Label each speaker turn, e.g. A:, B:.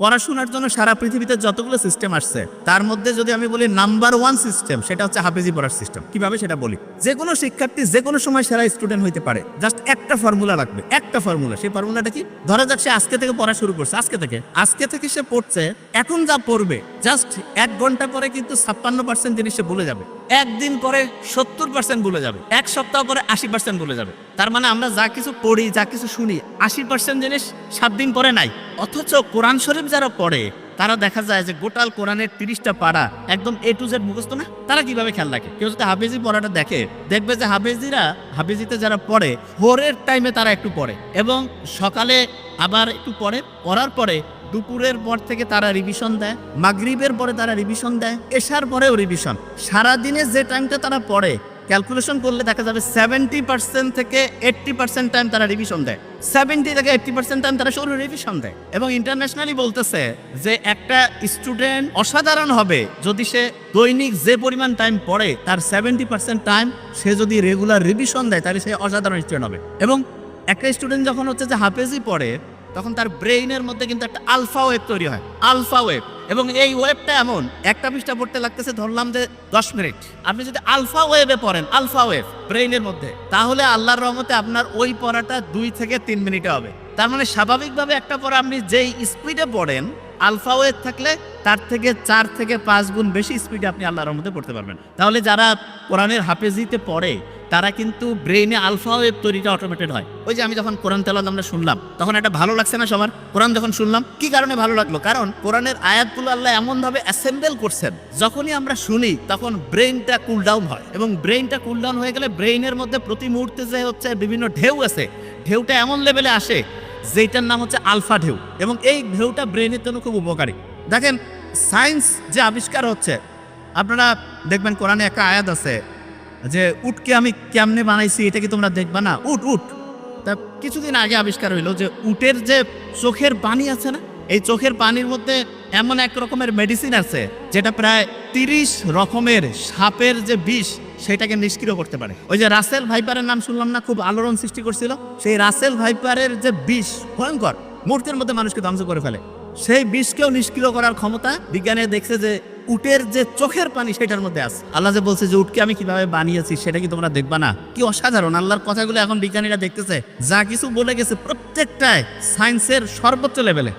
A: পড়াশোনার জন্য সারা পৃথিবীতে যতগুলো সিস্টেম আসছে তার মধ্যে যদি আমি বলি নাম্বার 1 সিস্টেম, সেটা হচ্ছে হাফেজি পড়ার সিস্টেম। কিভাবে সেটা বলি, যে কোনো শিক্ষার্থী যে কোনো সময় সেরা স্টুডেন্ট হইতে পারে, জাস্ট একটা ফর্মুলা রাখবে, একটা ফর্মুলা। সেই ফর্মুলাটা কি? ধরা যাক সে আজকে থেকে পড়া শুরু করছে, আজকে থেকে সে পড়ছে, এখন যা পড়বে জাস্ট 1 ঘন্টা পরে কিন্তু 56% জিনিস সে ভুলে যাবে, একদিন পরে 70% ভুলে যাবে, এক সপ্তাহ পরে 80% ভুলে যাবে। তার মানে আমরা যা কিছু পড়ি, যা কিছু শুনি, 80% জিনিস 7 দিন পরে নাই। অথচ কোরআন শরীফ যারা পড়ে তারা দেখা যায় যে গোটাল কোরআনের 30টা পারা একদম A to Z মুখস্থ না। তারা কিভাবে খেয়াল রাখে? কেউ যদি হাফেজি পড়াটা দেখে, দেখবে যে হাফেজিতে যারা পড়ে ভোরের টাইমে তারা একটু পড়ে এবং সকালে আবার একটু পড়ে, পড়ার পরে দুপুরের পর থেকে তারা রিভিশন দেয়, মাগরিবের পরে তারা রিভিশন দেয়, এশার পরেও রিভিশন। সারাদিনে যে টাইমটা তারা পড়ে ক্যালকুলেশন করলে দেখা যাবে 70% থেকে 80% টাইম তারা রিভিশন দেয়, 70 থেকে 80% টাইম তারা শুধু রিভিশন দেয়। এবং ইন্টারন্যাশনালি বলতেছে যে একটা স্টুডেন্ট অসাধারণ হবে যদি সে দৈনিক যে পরিমাণ টাইম পড়ে তার 70% টাইম সে যদি রেগুলার রিভিশন দেয় তাহলে সে অসাধারণ স্টুডেন্ট হবে। এবং একটা স্টুডেন্ট যখন হচ্ছে যে হাফেজি পড়ে তখন তার ব্রেইনের মধ্যে কিন্তু একটা আলফা ওয়েভ তৈরি হয়, আলফা ওয়েভ। এবং এই ওয়েভটা এমন, একটা পৃষ্ঠা পড়তে লাগতেছে ধরলাম যে 10 মিনিট, আপনি যদি আলফা ওয়েভে পড়েন, আলফা ওয়েভ ব্রেইনের মধ্যে, তাহলে আল্লাহর রহমতে আপনার ওই পড়াটা 2 থেকে 3 মিনিটে হবে। তার মানে স্বাভাবিকভাবে একটা পড়া আপনি যেই স্পিডে পড়েন, আলফা ওয়েভ থাকলে তার থেকে 4 থেকে 5 গুণ বেশি স্পিডে আপনি আল্লাহর রহমতে পড়তে পারবেন। তাহলে যারা কোরআনের হাফেজিতে পড়ে তারা কিন্তু ব্রেইনে আলফা ওয়েভ তৈরিটা অটোমেটেড হয়। ওই যে আমি যখন কোরআন তেলাওয়াত আমরা শুনলাম তখন একটা ভালো লাগছে না সবার? কোরআন যখন শুনলাম কি কারণে ভালো লাগলো? কারণ কোরআনের আয়াতগুলো আল্লাহ এমনভাবে অ্যাসেম্বল করছেন, যখনই আমরা শুনি তখন ব্রেইনটা কুল ডাউন হয়। এবং ব্রেইনটা কুল ডাউন হয়ে গেলে ব্রেইনের মধ্যে প্রতি মুহূর্তে যে হচ্ছে বিভিন্ন ঢেউ আছে, ঢেউটা এমন লেভেলে আসে যেটার নাম হচ্ছে আলফা ঢেউ। এবং এই ঢেউটা ব্রেইনের জন্য খুব উপকারী। দেখেন সায়েন্স যে আবিষ্কার হচ্ছে, আপনারা দেখবেন কোরআনে একটা আয়াত আছে যে উটকে আমি কেমনে বানাইছি এটা কি তোমরা দেখবা না? উট তা কিছুদিন আগে আবিষ্কার হইলো যে উটের যে চোখের পানি আছে না, এই চোখের পানির মধ্যে এমন এক রকমের মেডিসিন আছে যেটা প্রায় 30 রকমের সাপের যে বিষ সেটাকে নিষ্ক্রিয় করতে পারে। ওই যে রাসেল ভাইপারের নাম শুনলাম না, খুব আলোড়ন সৃষ্টি করছিল, সেই রাসেল ভাইপারের যে বিষ ভয়ঙ্কর, মুহূর্তের মধ্যে মানুষকে ধ্বংস করে ফেলে, সেই বিষকেও নিষ্ক্রিয় করার ক্ষমতা বিজ্ঞানে দেখছে যে উটের যে চোখের পানি সেটার মধ্যে আছে। আল্লাহ যে বলছে যে উটকে আমি কিভাবে বানিয়েছি সেটা কি তোমরা দেখবা না? কি অসাধারণ! আল্লাহর কথাগুলো এখন বিজ্ঞানীরা দেখতেছে, যা কিছু বলে গেছে প্রত্যেকটাই সায়েন্সের সর্বোচ্চ লেভেলে।